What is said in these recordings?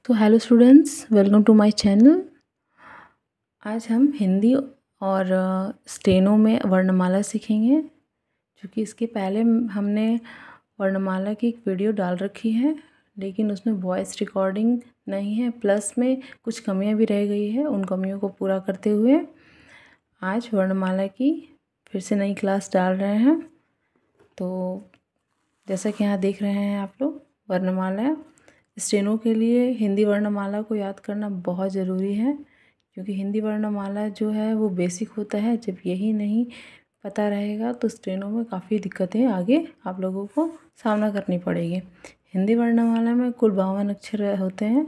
तो hello students, welcome to my channel. आज हम हिंदी और स्टेनो में वर्णमाला सीखेंगे। क्योंकि इसके पहले हमने वर्णमाला की एक वीडियो डाल रखी है, लेकिन उसमें वॉइस रिकॉर्डिंग नहीं है, प्लस में कुछ कमियां भी रह गई है। उन कमियों को पूरा करते हुए आज वर्णमाला की फिर से नई क्लास डाल रहे हैं। तो जैसा कि यहाँ देख रहे हैं आप लोग, वर्णमाला स्टेनो के लिए हिंदी वर्णमाला को याद करना बहुत ज़रूरी है, क्योंकि हिंदी वर्णमाला जो है वो बेसिक होता है। जब यही नहीं पता रहेगा तो स्टेनो में काफ़ी दिक्कतें आगे आप लोगों को सामना करनी पड़ेगी। हिंदी वर्णमाला में कुल 52 अक्षर होते हैं,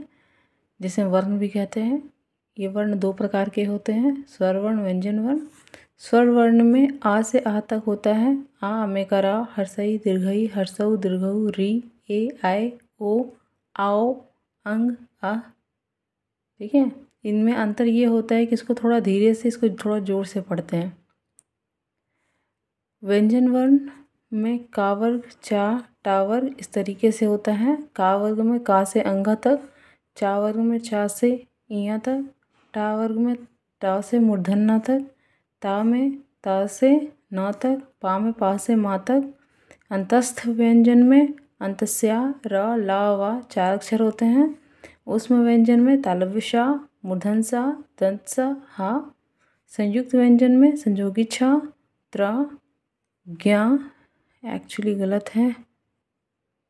जिसे वर्ण भी कहते हैं। ये वर्ण दो प्रकार के होते हैं, स्वर वर्ण, व्यंजन वर्ण। स्वर वर्ण में आ से आ तक होता है। आ में का रा, हर्षई, दीर्घई, हर्षऊ, दीर्घऊ, री, ए, आए, ओ, आओ, अंग, आ। ठीक है, इनमें अंतर ये होता है कि इसको थोड़ा धीरे से, इसको थोड़ा जोर से पढ़ते हैं। व्यंजन वर्ण में का वर्ग, चा, टा वर्ग इस तरीके से होता है। का वर्ग में का से अंगा तक, चा वर्ग में चा से इया तक, टा वर्ग में टा से मूर्धन्य तक, ता में ता से न तक, पा में पा से मा तक। अंतस्थ व्यंजन में अंतस्या, र, ला, वा 4 अक्षर होते हैं। उसमें व्यंजन में तालव्य सा, मूर्धन सा, दंत सा, हा। संयुक्त व्यंजन में संजोगी छा, त्रा, ज्ञा, एक्चुअली गलत है,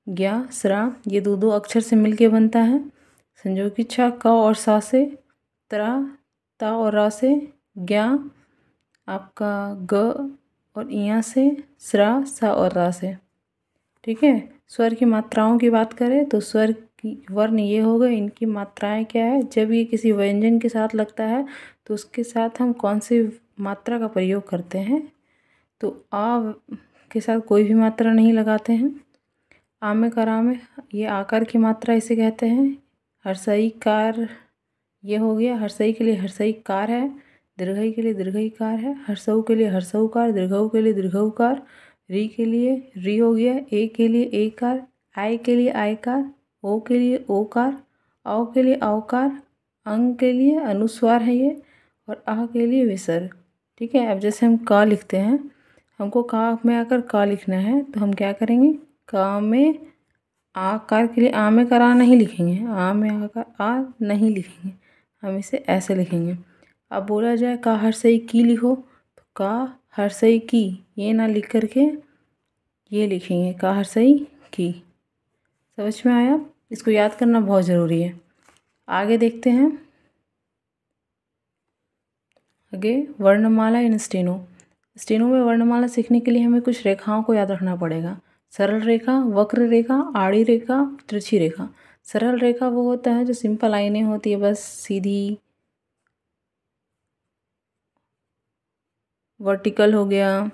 ज्ञा, स्रा, ये दो अक्षर से मिलके बनता है। संजोगी छा का और सा से, त्रा, ता और रा से, ज्ञा आपका ग और इया से, स्रा, सा और रा से। ठीक है, स्वर की मात्राओं की बात करें तो स्वर की वर्ण ये हो गए। इनकी मात्राएं क्या है, जब ये किसी व्यंजन के साथ लगता है तो उसके साथ हम कौन सी मात्रा का प्रयोग करते हैं। तो आ के साथ कोई भी मात्रा नहीं लगाते हैं। आ में करा में ये आकार की मात्रा इसे कहते हैं। हर्षई कार ये हो गया, हर्षई के लिए हर्षई कार है, दीर्घई के लिए दीर्घई कार है, हर्षऊ के लिए हर्षऊ कार, दीर्घऊ के लिए दीर्घऊ कार, री के लिए री हो गया, ए के लिए ए कार, आई के लिए आई कार, ओ के लिए ओ कार, औ के लिए औकार, अंग के लिए अनुस्वार है ये, और आ के लिए विसर्ग। ठीक है, अब जैसे हम का लिखते हैं, हमको का में आकर का लिखना है तो हम क्या करेंगे, का में आकार के लिए आ में कर आ नहीं लिखेंगे, आ में आकर आ नहीं लिखेंगे, हम इसे ऐसे लिखेंगे। अब बोला जाए का हर्षई की लिखो, तो का हर्षई की ये ना लिख करके ये लिखेंगे, का हर्षई की। समझ में आया? इसको याद करना बहुत ज़रूरी है। आगे देखते हैं। आगे वर्णमाला इन स्टेनो। स्टेनो में वर्णमाला सीखने के लिए हमें कुछ रेखाओं को याद रखना पड़ेगा। सरल रेखा, वक्र रेखा, आड़ी रेखा, तिरछी रेखा। सरल रेखा वो होता है जो सिंपल लाइनें होती है, बस सीधी। वर्टिकल हो गया,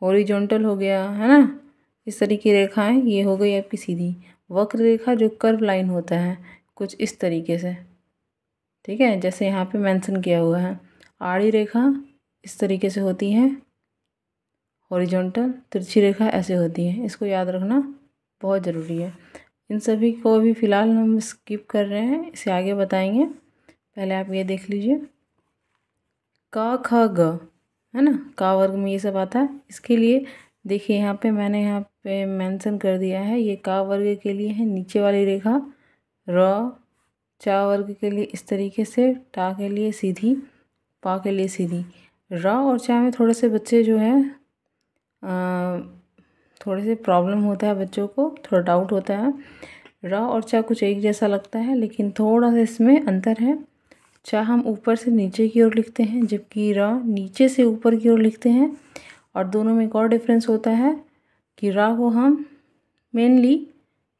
हॉरिजॉन्टल हो गया, है ना, इस तरीके की रेखाएं ये हो गई आपकी सीधी। वक्र रेखा जो कर्व लाइन होता है कुछ इस तरीके से, ठीक है, जैसे यहाँ पे मेंशन किया हुआ है। आड़ी रेखा इस तरीके से होती है, हॉरिजॉन्टल, तिरछी रेखा ऐसे होती है। इसको याद रखना बहुत ज़रूरी है। इन सभी को अभी फ़िलहाल हम स्किप कर रहे हैं, इसे आगे बताएंगे। पहले आप ये देख लीजिए, का, ख, ग, है ना, का वर्ग में ये सब आता है। इसके लिए देखिए यहाँ पे मैंने यहाँ पे मेंशन कर दिया है, ये का वर्ग के लिए है नीचे वाली रेखा, र, चा वर्ग के लिए इस तरीके से, टा के लिए सीधी, पा के लिए सीधी। र और चा में थोड़े से बच्चे जो है थोड़े से प्रॉब्लम होता है, बच्चों को थोड़ा डाउट होता है। र और चा कुछ एक जैसा लगता है, लेकिन थोड़ा सा इसमें अंतर है। चा हम ऊपर से नीचे की ओर लिखते हैं, जबकि र नीचे से ऊपर की ओर लिखते हैं। और दोनों में एक और डिफरेंस होता है कि रा को हम मेनली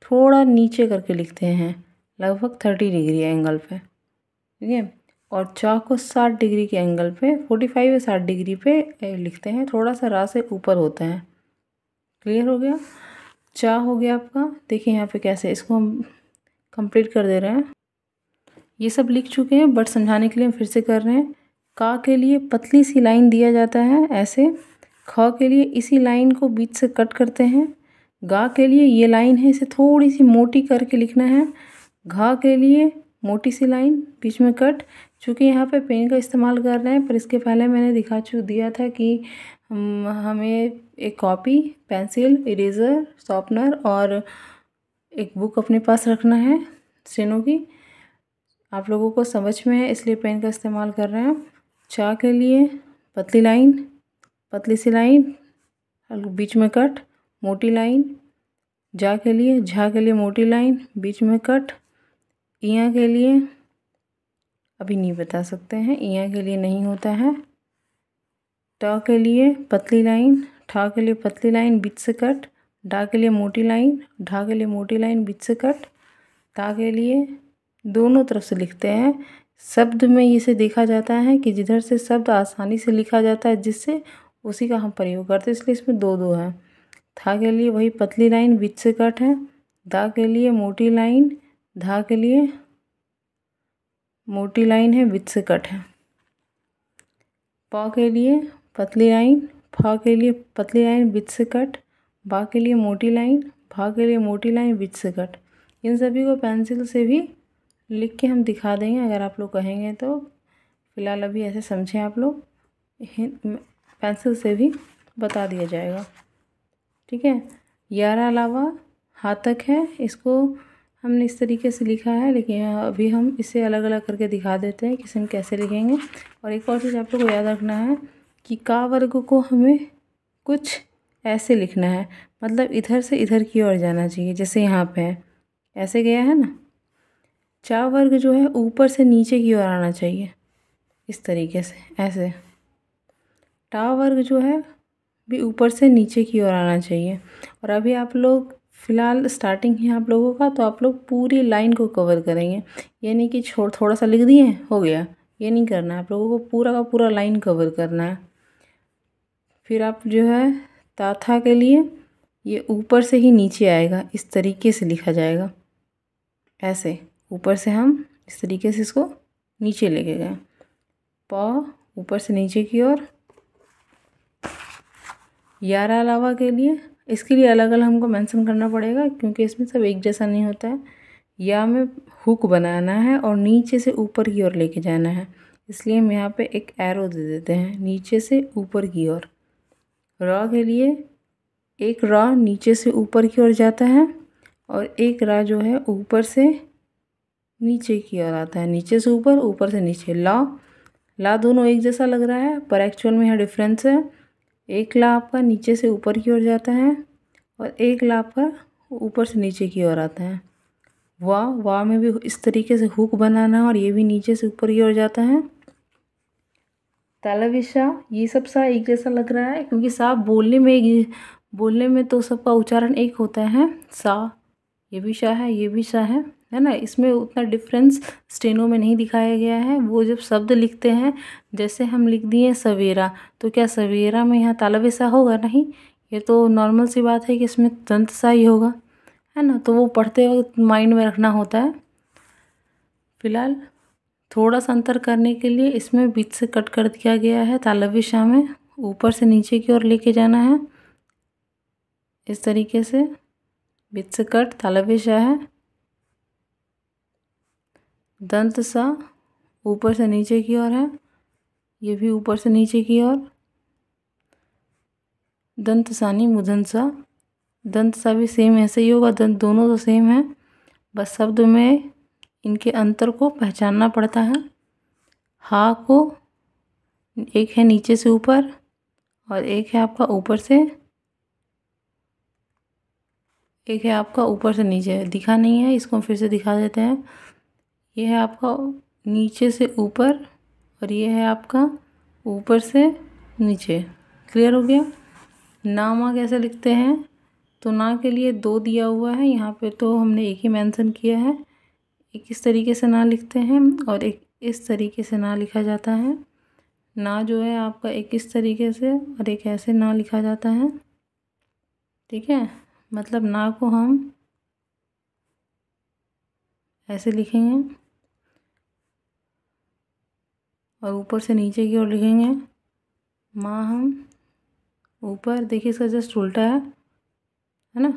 थोड़ा नीचे करके लिखते हैं, लगभग 30 डिग्री एंगल पे, ठीक है। और चा को 60 डिग्री के एंगल पे, 45 या 60 डिग्री पे लिखते हैं, थोड़ा सा रा से ऊपर होता है। क्लियर हो गया? चा हो गया आपका। देखिए यहाँ पे कैसे इसको हम कंप्लीट कर दे रहे हैं। ये सब लिख चुके हैं, बट समझाने के लिए हम फिर से कर रहे हैं। का के लिए पतली सी लाइन दिया जाता है ऐसे, ख के लिए इसी लाइन को बीच से कट करते हैं। गा के लिए ये लाइन है, इसे थोड़ी सी मोटी करके लिखना है। घा के लिए मोटी सी लाइन, बीच में कट। चूँकि यहाँ पे पेन का इस्तेमाल कर रहे हैं, पर इसके पहले मैंने दिया था कि हमें एक कॉपी, पेंसिल, इरेज़र, शार्पनर और एक बुक अपने पास रखना है स्टेनो की। आप लोगों को समझ में है इसलिए पेन का इस्तेमाल कर रहे हैं। चा के लिए पतली लाइन, पतली सी लाइन, बीच में कट, मोटी लाइन। झा के लिए मोटी लाइन, बीच में कट। इया के लिए अभी नहीं बता सकते हैं, इया के लिए नहीं होता है। ट के लिए पतली लाइन, ठा के लिए पतली लाइन, बीच से कट। डा के लिए मोटी लाइन, ढा के लिए मोटी लाइन, बीच से कट। ता के लिए दोनों तरफ से लिखते हैं। शब्द में इसे देखा जाता है कि जिधर से शब्द आसानी से लिखा जाता है जिससे उसी का हम प्रयोग करते हैं, इसलिए इसमें दो दो है। था के लिए वही पतली लाइन, बीच से कट है। दा के लिए मोटी लाइन, धा के लिए मोटी लाइन है, बीच से कट है। प के लिए पतली लाइन, फा के लिए पतली लाइन, बीच से कट। बा के लिए मोटी लाइन, भा के लिए मोटी लाइन, बीच से कट। इन सभी को पेंसिल से भी लिख के हम दिखा देंगे अगर आप लोग कहेंगे तो। फ़िलहाल अभी ऐसे समझें आप लोग, पेंसिल से भी बता दिया जाएगा, ठीक है। यारा अलावा हाथ तक है, इसको हमने इस तरीके से लिखा है, लेकिन अभी हम इसे अलग अलग करके दिखा देते हैं कि हम कैसे लिखेंगे। और एक और चीज़ आप लोग को याद रखना है कि का वर्ग को हमें कुछ ऐसे लिखना है, मतलब इधर से इधर की ओर जाना चाहिए, जैसे यहाँ पे है ऐसे गया है ना। चा वर्ग जो है ऊपर से नीचे की ओर आना चाहिए, इस तरीके से ऐसे। टा वर्ग जो है भी ऊपर से नीचे की ओर आना चाहिए। और अभी आप लोग फ़िलहाल स्टार्टिंग है आप लोगों का, तो आप लोग पूरी लाइन को कवर करेंगे, ये नहीं कि थोड़ा सा लिख दिए हो गया, ये नहीं करना है। आप लोगों को पूरा का पूरा लाइन कवर करना है। फिर आप जो है ताथा के लिए ये ऊपर से ही नीचे आएगा, इस तरीके से लिखा जाएगा, ऐसे ऊपर से हम इस तरीके से इसको नीचे लेके गए। प ऊपर से नीचे की ओर। यारा अलावा के लिए, इसके लिए अलग अलग हमको मेंशन करना पड़ेगा क्योंकि इसमें सब एक जैसा नहीं होता है। या में हुक बनाना है और नीचे से ऊपर की ओर लेके जाना है, इसलिए हम यहाँ पे एक एरो दे देते हैं नीचे से ऊपर की ओर। रा के लिए एक रा नीचे से ऊपर की ओर जाता है और एक रा जो है ऊपर से नीचे की ओर आता है, नीचे से ऊपर से नीचे। ला दोनों एक जैसा लग रहा है पर एक्चुअल में यहाँ डिफरेंस है। एक ला आपका नीचे से ऊपर की ओर जाता है और एक ला आपका ऊपर से नीचे की ओर आता है। वाह में भी इस तरीके से हुक बनाना है और ये भी नीचे से ऊपर की ओर जाता है। तालविशा, ये सब सा एक जैसा लग रहा है क्योंकि सा बोलने में तो सबका उच्चारण एक होता है। सा, ये भी शा है, ये भी शा है ना। इसमें उतना डिफरेंस स्टेनो में नहीं दिखाया गया है। वो जब शब्द लिखते हैं, जैसे हम लिख दिए सवेरा, तो क्या सवेरा में यहाँ तालव्य सा होगा? नहीं, ये तो नॉर्मल सी बात है कि इसमें दंत सा ही होगा, है ना। तो वो पढ़ते वक्त माइंड में रखना होता है। फिलहाल थोड़ा सा अंतर करने के लिए इसमें बीच से कट कर दिया गया है। तालव्य शा में ऊपर से नीचे की ओर लेके जाना है, इस तरीके से बीच से कट। तालव्य शा है। दंत सा ऊपर से नीचे की ओर है, ये भी ऊपर से नीचे की ओर। दंत सानी मूर्धन्य सा, दंत सा भी सेम ऐसे ही होगा, दंत दोनों तो सेम है, बस शब्द में इनके अंतर को पहचानना पड़ता है। हा को एक है नीचे से ऊपर और एक है आपका ऊपर से, एक है आपका ऊपर से नीचे। दिखा नहीं है, इसको हम फिर से दिखा देते हैं। ये है आपका नीचे से ऊपर और ये है आपका ऊपर से नीचे। क्लियर हो गया। नामा कैसे लिखते हैं? तो ना के लिए दो दिया हुआ है यहाँ पे, तो हमने एक ही मेंशन किया है। एक इस तरीके से ना लिखते हैं और एक इस तरीके से ना लिखा जाता है। ना जो है आपका एक इस तरीके से और एक ऐसे ना लिखा जाता है, ठीक है। मतलब ना को हम ऐसे लिखेंगे और ऊपर से नीचे की ओर लिखेंगे। माँ हम ऊपर, देखिए इसका जस्ट उल्टा है ना।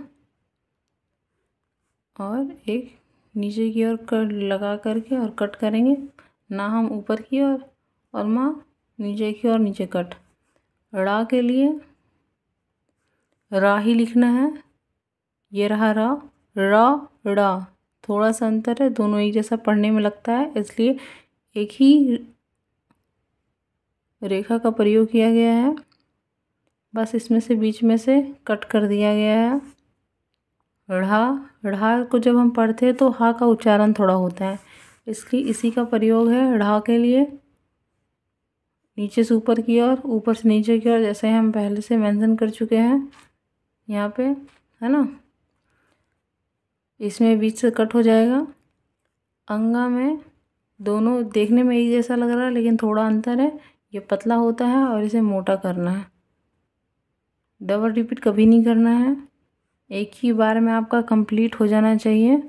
और एक नीचे की ओर कट लगा करके और कट करेंगे। ना हम ऊपर की ओर और माँ नीचे की ओर नीचे कट। रा के लिए रा ही लिखना है। ये रहा रा, रा, रा। थोड़ा सा अंतर है, दोनों एक जैसा पढ़ने में लगता है, इसलिए एक ही रेखा का प्रयोग किया गया है। बस इसमें से बीच में से कट कर दिया गया है। ढ़ा, ढ़ा को जब हम पढ़ते हैं तो हा का उच्चारण थोड़ा होता है, इसलिए इसी का प्रयोग है ढ़ा के लिए। नीचे से ऊपर की ओर, ऊपर से नीचे की ओर, जैसे हम पहले से मेंशन कर चुके हैं यहाँ पे, है ना। इसमें बीच से कट हो जाएगा। अंगा में दोनों देखने में एक जैसा लग रहा है, लेकिन थोड़ा अंतर है। ये पतला होता है और इसे मोटा करना है। डबल रिपीट कभी नहीं करना है, एक ही बार में आपका कंप्लीट हो जाना चाहिए।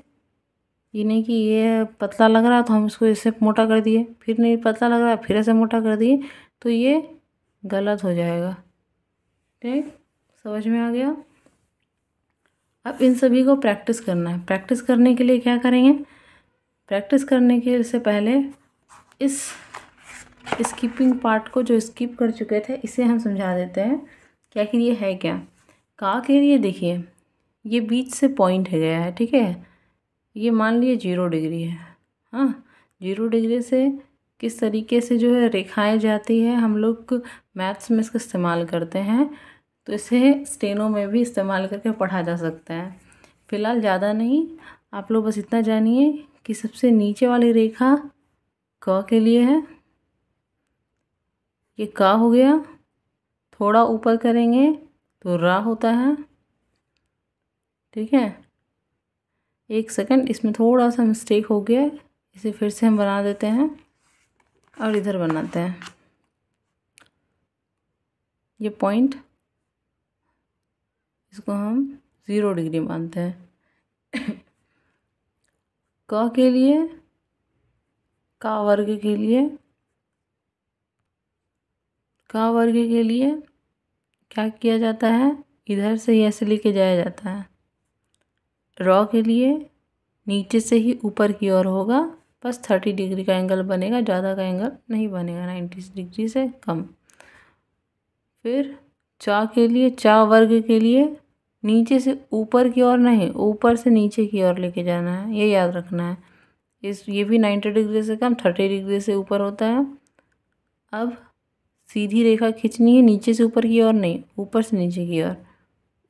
ये नहीं कि ये पतला लग रहा है तो हम इसको इससे मोटा कर दिए, फिर नहीं पतला लग रहा है फिर ऐसे मोटा कर दिए, तो ये गलत हो जाएगा। ठीक, समझ में आ गया। अब इन सभी को प्रैक्टिस करना है। प्रैक्टिस करने के लिए क्या करेंगे, प्रैक्टिस करने के से पहले इस स्किपिंग पार्ट को जो स्किप कर चुके थे इसे हम समझा देते हैं कि आखिर ये है क्या। का के लिए देखिए, ये बीच से पॉइंट है गया है, ठीक है। ये मान लिए 0 डिग्री है। हाँ, 0 डिग्री से किस तरीके से जो है रेखाएं जाती है, हम लोग मैथ्स में इसका इस्तेमाल करते हैं, तो इसे स्टेनो में भी इस्तेमाल करके पढ़ा जा सकता है। फिलहाल ज़्यादा नहीं, आप लोग बस इतना जानिए कि सबसे नीचे वाली रेखा क के लिए है। ये का हो गया। थोड़ा ऊपर करेंगे तो रा होता है, ठीक है। एक सेकंड, इसमें थोड़ा सा मिस्टेक हो गया, इसे फिर से हम बना देते हैं और इधर बनाते हैं। ये पॉइंट, इसको हम 0 डिग्री मानते हैं। क के लिए, का वर्ग के लिए, का वर्ग के लिए क्या किया जाता है, इधर से ही ऐसे लेके जाया जाता है। रॉ के लिए नीचे से ही ऊपर की ओर होगा, बस 30 डिग्री का एंगल बनेगा, ज़्यादा का एंगल नहीं बनेगा, 90 डिग्री से कम। फिर चा के लिए, चा वर्ग के लिए नीचे से ऊपर की ओर नहीं, ऊपर से नीचे की ओर लेके जाना है, ये याद रखना है। ये भी 90 डिग्री से कम, 30 डिग्री से ऊपर होता है। अब सीधी रेखा खींचनी है, नीचे से ऊपर की ओर नहीं, ऊपर से नीचे की ओर।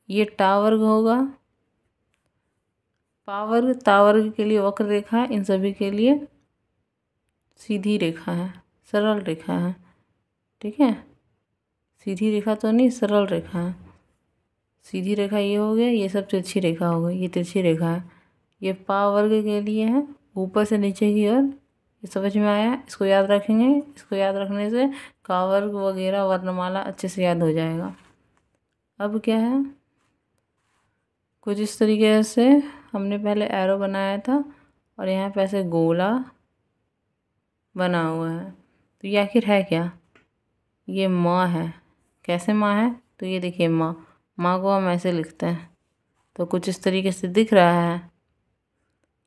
ये टा वर्ग होगा। पा वर्ग, ता वर्ग के लिए वक्र रेखा है, इन सभी के लिए सीधी रेखा है, सरल रेखा है, ठीक है। सीधी रेखा तो नहीं, सरल रेखा है। सीधी रेखा ये हो गया, ये सब तिरछी रेखा हो गई, ये तिरछी रेखा है। ये पा वर्ग के लिए है, ऊपर से नीचे की ओर। ये समझ में आया, इसको याद रखेंगे। इसको याद रखने से का वर्ग वगैरह वर्णमाला अच्छे से याद हो जाएगा। अब क्या है, कुछ इस तरीके से हमने पहले एरो बनाया था और यहाँ पे ऐसे गोला बना हुआ है, तो ये आखिर है क्या, ये माँ है। कैसे माँ है, तो ये देखिए माँ, माँ को हम ऐसे लिखते हैं, तो कुछ इस तरीके से दिख रहा है।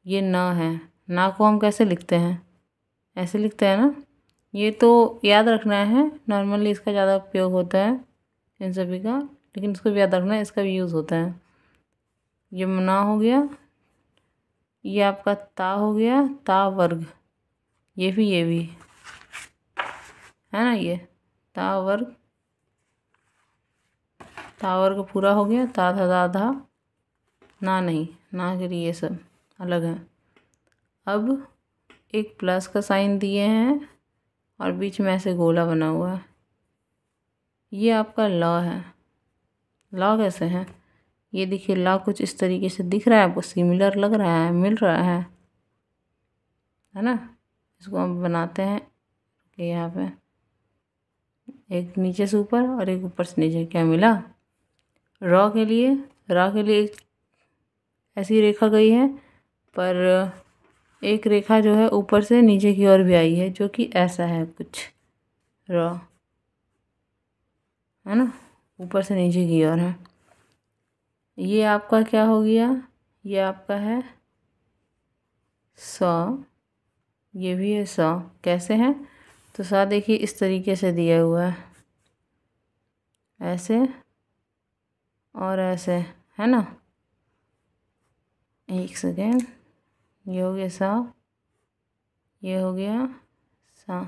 ये न है, ना को हम कैसे लिखते हैं, ऐसे लिखते हैं ना। ये तो याद रखना है, नॉर्मली इसका ज़्यादा उपयोग होता है इन सभी का, लेकिन इसको भी याद रखना है, इसका भी यूज़ होता है। ये ना हो गया, ये आपका ता हो गया, ता वर्ग। ये भी है ना, ये ता वर्ग, ता वर्ग पूरा हो गया। ता था, दा था, ना नहीं, ना के लिए ये सब अलग है। अब एक प्लस का साइन दिए हैं और बीच में ऐसे गोला बना हुआ है, ये आपका लॉ है। लॉ कैसे है, ये देखिए लॉ कुछ इस तरीके से दिख रहा है, आपको सिमिलर लग रहा है, मिल रहा है ना। इसको हम बनाते हैं कि यहाँ पे एक नीचे से ऊपर और एक ऊपर से नीचे, क्या मिला। रॉ के लिए, रॉ के लिए एक ऐसी रेखा गई है, पर एक रेखा जो है ऊपर से नीचे की ओर भी आई है, जो कि ऐसा है कुछ रॉ, है ना, ऊपर से नीचे की ओर है। ये आपका क्या हो गया, ये आपका है स, ये भी है स। कैसे हैं? तो सा देखिए इस तरीके से दिया हुआ है, ऐसे और ऐसे, है ना। एक सेकेंड, ये हो गया सा, ये हो गया सा।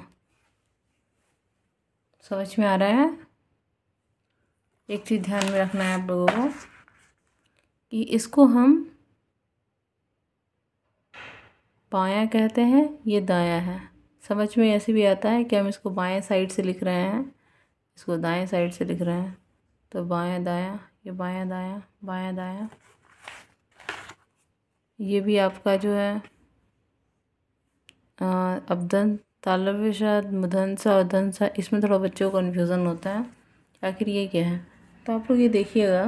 समझ में आ रहा है? एक चीज़ ध्यान में रखना है आप लोगों को कि इसको हम बायां कहते हैं, ये दायां है। समझ में ऐसे भी आता है कि हम इसको बाएं साइड से लिख रहे हैं, इसको दाएं साइड से लिख रहे हैं। तो बायां दायां, ये बायां दायां, बायां दायां। ये भी आपका जो है अपदंत, तालव्य शायद मुदंसा और दंसा, इसमें थोड़ा बच्चों को कन्फ्यूज़न होता है आखिर ये क्या है। तो आप लोग ये देखिएगा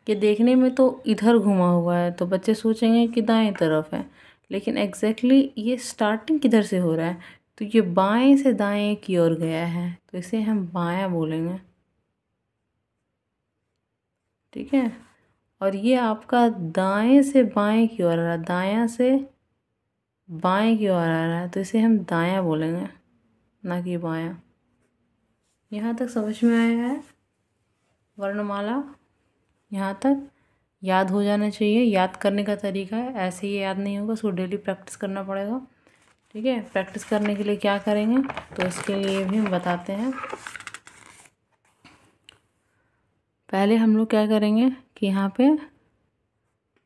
कि देखने में तो इधर घुमा हुआ है तो बच्चे सोचेंगे कि दाएं तरफ है, लेकिन एग्जैक्टली ये स्टार्टिंग किधर से हो रहा है, तो ये बाएं से दाएं की ओर गया है, तो इसे हम बायां बोलेंगे। ठीक है। और ये आपका दाएं से बाएं की ओर आ रहा है, दायां से बाएं की ओर आ रहा है, तो इसे हम दायां बोलेंगे, ना कि बायां। यहाँ तक समझ में आया है वर्णमाला? यहाँ तक याद हो जाना चाहिए। याद करने का तरीका है, ऐसे ही याद नहीं होगा, उसको डेली प्रैक्टिस करना पड़ेगा। ठीक है। प्रैक्टिस करने के लिए क्या करेंगे, तो इसके लिए भी हम बताते हैं। पहले हम लोग क्या करेंगे कि यहाँ पे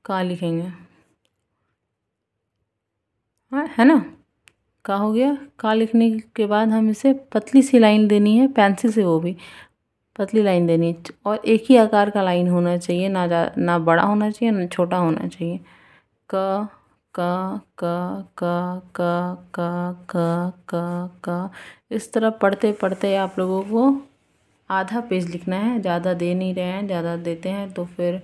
का लिखेंगे, हाँ, है ना। का हो गया। का लिखने के बाद हम इसे पतली सी लाइन देनी है पेंसिल से, वो भी पतली लाइन देनी है, और एक ही आकार का लाइन होना चाहिए, ना बड़ा होना चाहिए ना छोटा होना चाहिए। क क क क क क क क क, इस तरह पढ़ते पढ़ते आप लोगों को आधा पेज लिखना है। ज़्यादा दे नहीं रहे हैं, ज़्यादा देते हैं तो फिर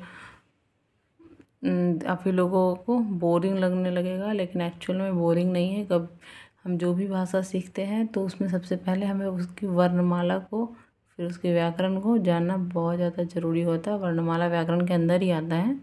आप ही लोगों को बोरिंग लगने लगेगा, लेकिन एक्चुअल में बोरिंग नहीं है। कब हम जो भी भाषा सीखते हैं तो उसमें सबसे पहले हमें उसकी वर्णमाला को, फिर उसके व्याकरण को जानना बहुत ज़्यादा ज़रूरी होता है। वर्णमाला व्याकरण के अंदर ही आता है,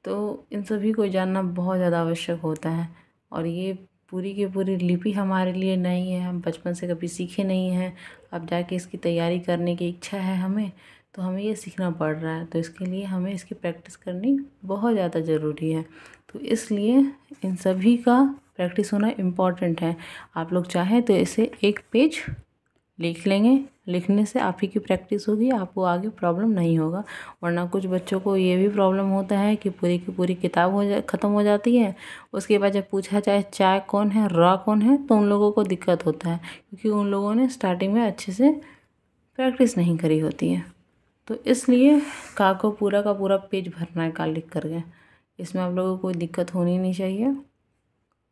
तो इन सभी को जानना बहुत ज़्यादा आवश्यक होता है। और ये पूरी की पूरी लिपि हमारे लिए नहीं है, हम बचपन से कभी सीखे नहीं हैं। अब जाके इसकी तैयारी करने की इच्छा है हमें, तो हमें ये सीखना पड़ रहा है, तो इसके लिए हमें इसकी प्रैक्टिस करनी बहुत ज़्यादा ज़रूरी है। तो इसलिए इन सभी का प्रैक्टिस होना इम्पॉर्टेंट है। आप लोग चाहें तो इसे एक पेज लिख लेंगे, लिखने से आप ही की प्रैक्टिस होगी, आपको आगे प्रॉब्लम नहीं होगा। वरना कुछ बच्चों को ये भी प्रॉब्लम होता है कि पूरी की पूरी किताब ख़त्म हो जाती है, उसके बाद जब पूछा जाए चाय कौन है, रा कौन है, तो उन लोगों को दिक्कत होता है, क्योंकि उन लोगों ने स्टार्टिंग में अच्छे से प्रैक्टिस नहीं करी होती है। तो इसलिए का को पूरा का पूरा पेज भरना है का लिख करके, इसमें आप लोगों को कोई दिक्कत होनी नहीं चाहिए।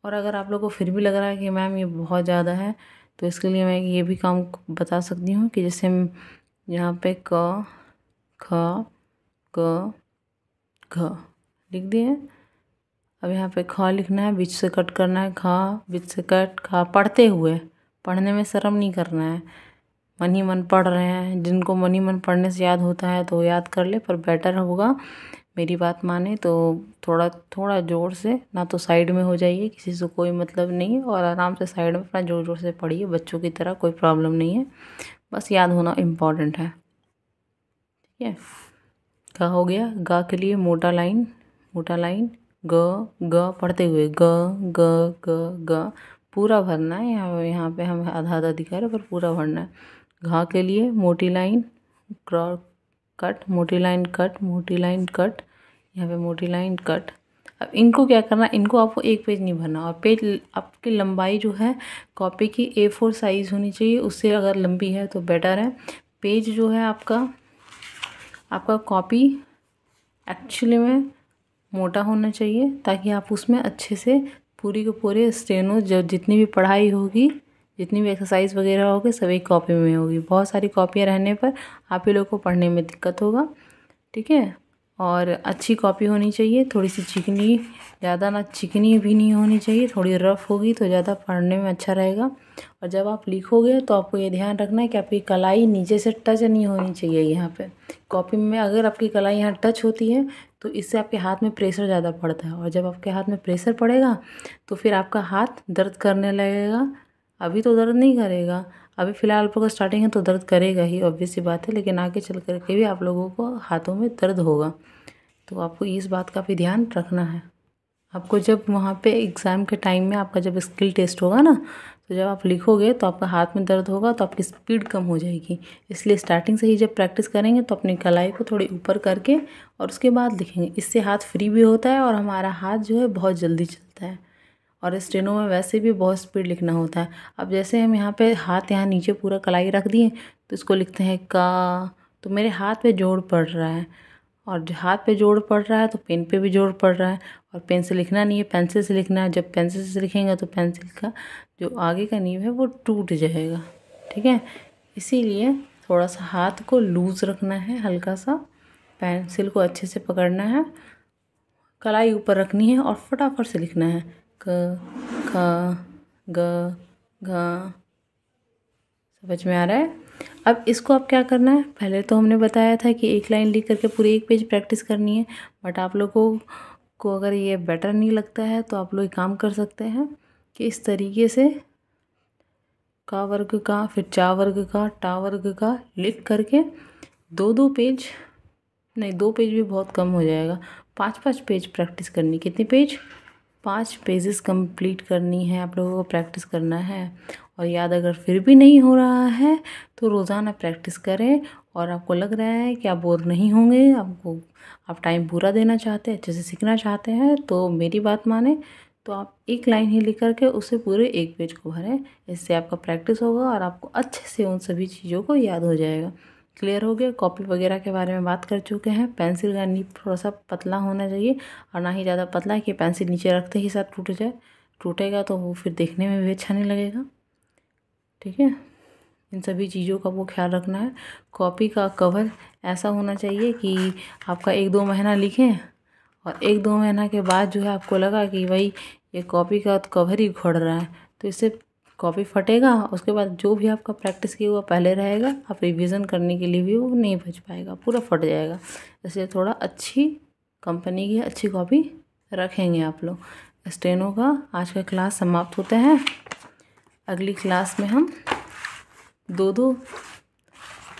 और अगर आप लोगों को फिर भी लग रहा है कि मैम ये बहुत ज़्यादा है, तो इसके लिए मैं ये भी काम बता सकती हूँ कि जैसे हम यहाँ पे क ख ग घ लिख दिए। अब यहाँ पे ख लिखना है, बीच से कट करना है, खा बीच से कट, खा पढ़ते हुए, पढ़ने में शर्म नहीं करना है। मन ही मन पढ़ रहे हैं, जिनको मन ही मन पढ़ने से याद होता है तो याद कर ले, पर बेटर होगा मेरी बात माने तो थोड़ा थोड़ा ज़ोर से, ना तो साइड में हो जाइए, किसी से कोई मतलब नहीं है, और आराम से साइड में अपना ज़ोर ज़ोर से पढ़िए, बच्चों की तरह, कोई प्रॉब्लम नहीं है, बस याद होना इम्पॉर्टेंट है। ठीक है। गा हो गया। गा के लिए मोटा लाइन, मोटा लाइन, ग ग पढ़ते हुए ग ग ग ग पूरा भरना है। यहाँ पे हम आधा आधा दिखा रहे पर पूरा भरना है। घा के लिए मोटी लाइन, कट, मोटी लाइन कट, मोटी लाइन कट, यहाँ पे मोटी लाइन कट। अब इनको क्या करना, इनको आपको एक पेज नहीं भरना, और पेज आपकी लंबाई जो है कॉपी की A4 साइज़ होनी चाहिए, उससे अगर लंबी है तो बेटर है। पेज जो है आपका कॉपी एक्चुअली में मोटा होना चाहिए, ताकि आप उसमें अच्छे से पूरी के पूरे स्टेनो, जब जितनी भी पढ़ाई होगी, जितनी भी एक्सरसाइज वगैरह होगी, सब एक कॉपी में होगी। बहुत सारी कॉपियाँ रहने पर आप ही लोग को पढ़ने में दिक्कत होगा। ठीक है। और अच्छी कॉपी होनी चाहिए, थोड़ी सी चिकनी, ज़्यादा ना चिकनी भी नहीं होनी चाहिए, थोड़ी रफ़ होगी तो ज़्यादा पढ़ने में अच्छा रहेगा। और जब आप लिखोगे तो आपको ये ध्यान रखना है कि आपकी कलाई नीचे से टच नहीं होनी चाहिए। यहाँ पे कॉपी में अगर आपकी कलाई यहाँ टच होती है तो इससे आपके हाथ में प्रेशर ज़्यादा पड़ता है, और जब आपके हाथ में प्रेशर पड़ेगा तो फिर आपका हाथ दर्द करने लगेगा। अभी तो दर्द नहीं करेगा, अभी फ़िलहाल आप लोग का स्टार्टिंग है तो दर्द करेगा ही, ऑब्वियस सी बात है, लेकिन आगे चल कर के भी आप लोगों को हाथों में दर्द होगा। तो आपको इस बात का भी ध्यान रखना है। आपको जब वहाँ पे एग्ज़ाम के टाइम में आपका जब स्किल टेस्ट होगा ना, तो जब आप लिखोगे तो आपका हाथ में दर्द होगा, तो आपकी स्पीड कम हो जाएगी। इसलिए स्टार्टिंग से ही जब प्रैक्टिस करेंगे तो अपनी कलाई को थोड़ी ऊपर करके और उसके बाद लिखेंगे। इससे हाथ फ्री भी होता है और हमारा हाथ जो है बहुत जल्दी चलता है। और स्टेनो में वैसे भी बहुत स्पीड लिखना होता है। अब जैसे हम यहाँ पे हाथ यहाँ नीचे पूरा कलाई रख दिए तो इसको लिखते हैं का, तो मेरे हाथ पे जोर पड़ रहा है, और हाथ पे जोर पड़ रहा है तो पेन पे भी जोर पड़ रहा है। और पेन से लिखना नहीं है, पेंसिल से लिखना है। जब पेंसिल से लिखेंगे तो पेंसिल का जो आगे का नीव है वो टूट जाएगा, ठीक है। इसीलिए थोड़ा सा हाथ को लूज़ रखना है, हल्का सा पेंसिल को अच्छे से पकड़ना है, कलाई ऊपर रखनी है और फटाफट से लिखना है। क ख ग घ। समझ में आ रहा है? अब इसको आप क्या करना है, पहले तो हमने बताया था कि एक लाइन लिख करके पूरी एक पेज प्रैक्टिस करनी है। बट आप लोगों को अगर ये बेटर नहीं लगता है तो आप लोग एक काम कर सकते हैं कि इस तरीके से का वर्ग का, फिर चा वर्ग का, टा वर्ग का लिख करके 2-2 पेज, नहीं 2 पेज भी बहुत कम हो जाएगा, 5-5 पेज प्रैक्टिस करनी। कितने पेज? 5 पेजेस कंप्लीट करनी है, आप लोगों को प्रैक्टिस करना है। और याद अगर फिर भी नहीं हो रहा है तो रोज़ाना प्रैक्टिस करें, और आपको लग रहा है कि आप बोर नहीं होंगे, आप टाइम पूरा देना चाहते हैं, अच्छे से सीखना चाहते हैं, तो मेरी बात माने तो आप एक लाइन ही लिख करके उसे पूरे एक पेज को भरें। इससे आपका प्रैक्टिस होगा और आपको अच्छे से उन सभी चीज़ों को याद हो जाएगा। क्लियर हो गया? कॉपी वगैरह के बारे में बात कर चुके हैं। पेंसिल का नीब थोड़ा सा पतला होना चाहिए, और ना ही ज़्यादा पतला कि पेंसिल नीचे रखते ही साथ टूट जाए। टूटेगा तो वो फिर देखने में भी अच्छा नहीं लगेगा, ठीक है। इन सभी चीज़ों का वो ख्याल रखना है। कॉपी का कवर ऐसा होना चाहिए कि आपका 1-2 महीना लिखें और 1-2 महीना के बाद जो है आपको लगा कि भाई ये कॉपी का तो कवर ही उखड़ रहा है, तो इससे कॉपी फटेगा। उसके बाद जो भी आपका प्रैक्टिस किया हुआ पहले रहेगा, आप रिवीजन करने के लिए भी वो नहीं बच पाएगा, पूरा फट जाएगा। इसलिए थोड़ा अच्छी कंपनी की अच्छी कॉपी रखेंगे आप लोग। स्टेनो का आज का क्लास समाप्त होता है। अगली क्लास में हम 2-2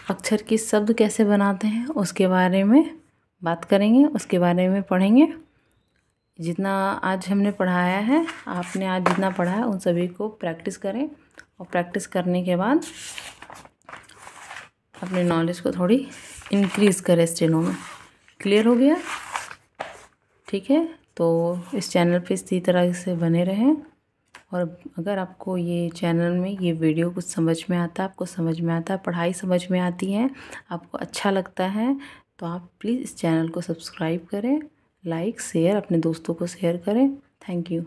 अक्षर के शब्द कैसे बनाते हैं उसके बारे में बात करेंगे, उसके बारे में पढ़ेंगे। जितना आज हमने पढ़ाया है, आपने आज जितना पढ़ा है उन सभी को प्रैक्टिस करें, और प्रैक्टिस करने के बाद अपने नॉलेज को थोड़ी इंक्रीज़ करें स्टेनो में। क्लियर हो गया? ठीक है, तो इस चैनल पे इसी तरह से बने रहें। और अगर आपको ये चैनल में ये वीडियो कुछ समझ में आता है, आपको समझ में आता है, पढ़ाई समझ में आती है, आपको अच्छा लगता है, तो आप प्लीज़ इस चैनल को सब्सक्राइब करें, लाइक शेयर अपने दोस्तों को शेयर करें। Thank you.